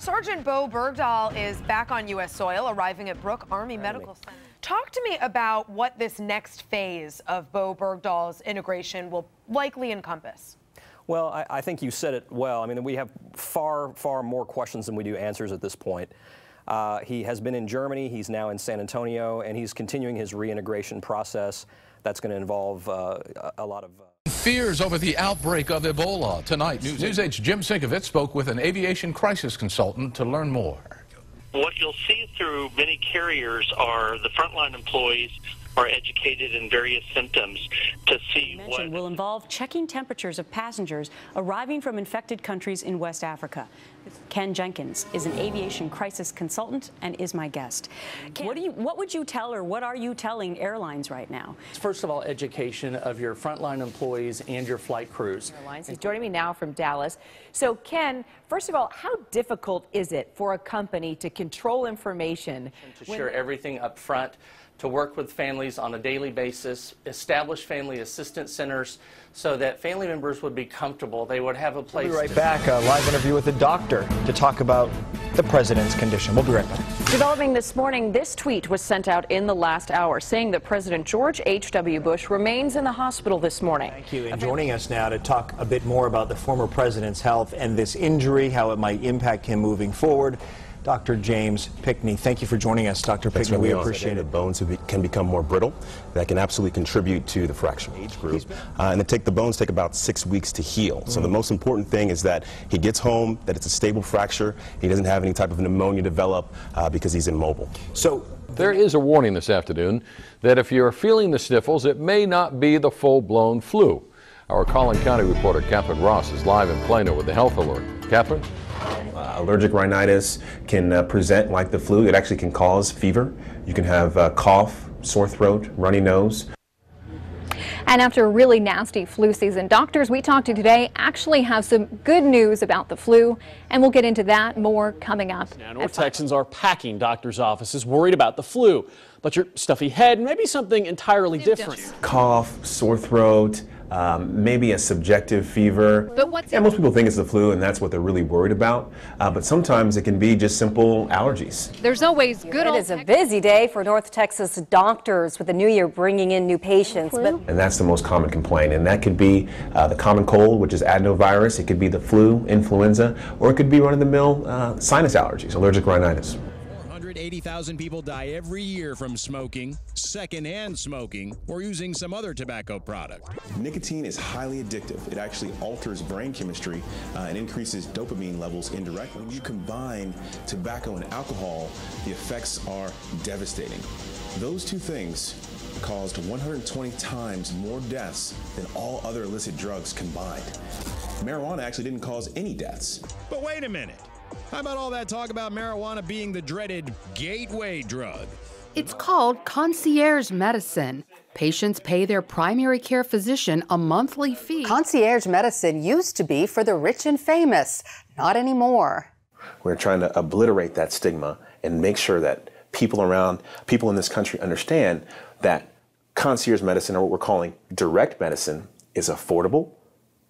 Sergeant Bo Bergdahl is back on U.S. soil, arriving at Brooke Army Medical Center. Talk to me about what this next phase of Bo Bergdahl's integration will likely encompass. Well, I think you said it well. I mean, we have far more questions than we do answers at this point. He has been in Germany, he's now in San Antonio, and he's continuing his reintegration process. That's going to involve a lot of... Fears over the outbreak of Ebola. Tonight, News 8's Jim Sinkovitz spoke with an aviation crisis consultant to learn more. What you'll see through many carriers are the frontline employees are educated in various symptoms to see what will involve checking temperatures of passengers arriving from infected countries in West Africa. Ken Jenkins is an aviation crisis consultant and is my guest. Ken, what would you tell, or what are you telling airlines right now? First of all, education of your frontline employees and your flight crews. He's joining me now from Dallas. So, Ken, first of all, how difficult is it for a company to control information? To share everything up front, to work with families on a daily basis, establish family assistance centers so that family members would be comfortable. They would have a place. We'll be right back. A live interview with a doctor to talk about the president's condition. We'll be right back. Developing this morning, this tweet was sent out in the last hour saying that President George H.W. Bush remains in the hospital this morning. Thank you. And joining us now to talk a bit more about the former president's health and this injury, how it might impact him moving forward, Dr. James Pickney. Thank you for joining us, Dr. Pickney. We appreciate it. The bones can become more brittle. That can absolutely contribute to the fracture age group. And the bones take about 6 weeks to heal. So the most important thing is that he gets home, that it's a stable fracture. He doesn't have any type of pneumonia develop because he's immobile. So there is a warning this afternoon that if you're feeling the sniffles, it may not be the full-blown flu. Our Collin County reporter, Catherine Ross, is live in Plano with the health alert. Catherine? Allergic rhinitis can present like the flu. It actually can cause fever. You can have cough, sore throat, runny nose. And after a really nasty flu season, doctors we talked to today actually have some good news about the flu, and we'll get into that more coming up. Now, North Texans are packing doctors' offices worried about the flu, but your stuffy head, maybe something entirely different. Cough, sore throat, maybe a subjective fever. But most people think it's the flu, and that's what they're really worried about. But sometimes it can be just simple allergies. There's always good. It is a busy day for North Texas doctors with the new year bringing in new patients. And that's the most common complaint. And that could be the common cold, which is adenovirus. It could be the flu, influenza, or it could be run-of-the-mill sinus allergies, allergic rhinitis. 480,000 people die every year from smoking, secondhand smoking, or using some other tobacco product. Nicotine is highly addictive. It actually alters brain chemistry and increases dopamine levels indirectly. When you combine tobacco and alcohol, the effects are devastating. Those two things caused 120 times more deaths than all other illicit drugs combined. Marijuana actually didn't cause any deaths. But wait a minute. How about all that talk about marijuana being the dreaded gateway drug? It's called concierge medicine. Patients pay their primary care physician a monthly fee. Concierge medicine used to be for the rich and famous, not anymore. We're trying to obliterate that stigma and make sure that people in this country understand that concierge medicine, or what we're calling direct medicine, is affordable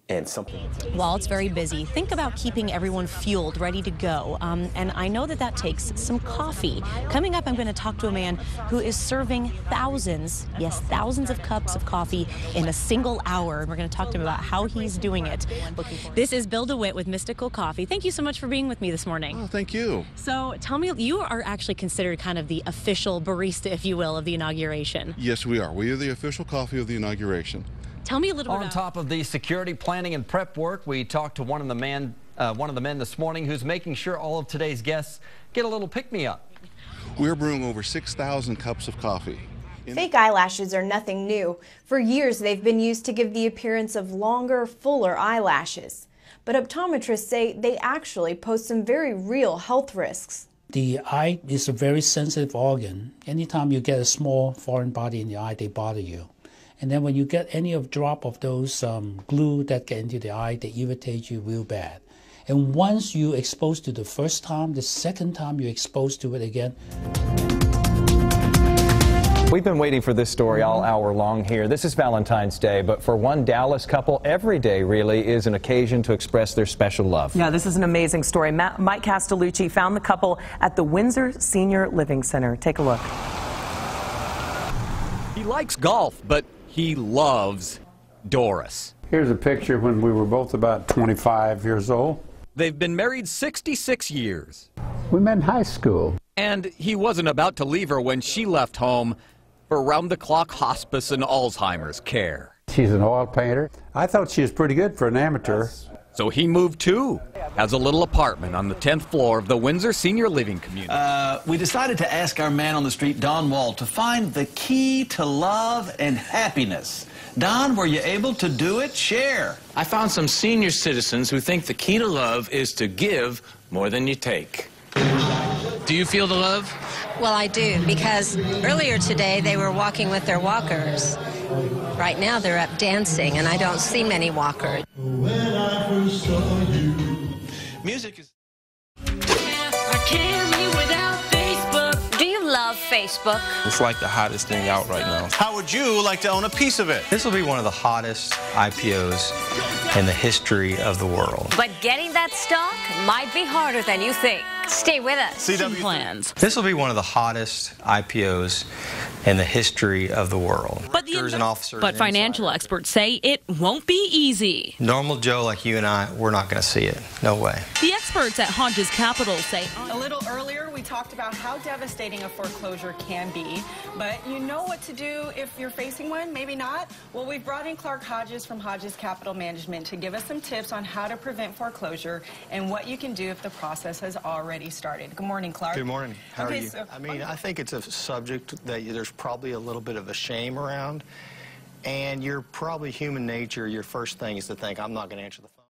and something. While it's very busy, think about keeping everyone fueled, ready to go. And I know that takes some coffee. Coming up, I'm going to talk to a man who is serving thousands, yes, thousands of cups of coffee in a single hour. And we're going to talk to him about how he's doing it. This is Bill DeWitt with Mystical Coffee. Thank you so much for being with me this morning. Oh, thank you. So tell me, you are actually considered kind of the official barista, if you will, of the inauguration. Yes, we are. We are the official coffee of the inauguration. Tell me a little bit about... On top of the security planning and prep work, we talked to one of the men this morning who's making sure all of today's guests get a little pick-me-up. We're brewing over 6,000 cups of coffee. Fake eyelashes are nothing new. For years, they've been used to give the appearance of longer, fuller eyelashes. But optometrists say they actually pose some very real health risks. The eye is a very sensitive organ. Anytime you get a small foreign body in the eye, they bother you. And then when you get any drop of those glue that get into the eye, they irritate you real bad. And once you exposed to the first time, the second time you're exposed to it again. We've been waiting for this story all hour long here. This is Valentine's Day, but for one Dallas couple, every day really is an occasion to express their special love. Yeah, this is an amazing story. Mike Castellucci found the couple at the Windsor Senior Living Center. Take a look. He likes golf, but he loves Doris. Here's a picture when we were both about 25 years old. They've been married 66 years. We met in high school. And he wasn't about to leave her when she left home for round-the-clock hospice and Alzheimer's care. She's an oil painter. I thought she was pretty good for an amateur. So he moved too, has a little apartment on the 10th floor of the Windsor Senior Living Community. We decided to ask our man on the street, Don Wall, to find the key to love and happiness. Don, were you able to do it? Share. I found some senior citizens who think the key to love is to give more than you take. Do you feel the love? Well, I do, because earlier today they were walking with their walkers. Right now they're up dancing, and I don't see many walkers. Music is... I can't live without Facebook. Do you love Facebook? It's like the hottest thing out right now. How would you like to own a piece of it? This will be one of the hottest IPOs in the history of the world. But getting that stock might be harder than you think. Stay with us. CW plans. This will be one of the hottest IPOs in the history of the world. But financial experts say it won't be easy. Normal Joe like you and I, we're not going to see it. No way. The experts at Hodges Capital say a little earlier we talked about how devastating a foreclosure can be, but you know what to do if you're facing one, maybe not. Well, we've brought in Clark Hodges from Hodges Capital Management to give us some tips on how to prevent foreclosure and what you can do if the process has already started. Good morning, Clark. Good morning. How are you? So, I mean, I think it's a subject that there's probably a little bit of a shame around, and you're probably human nature. Your first thing is to think, I'm not going to answer the phone.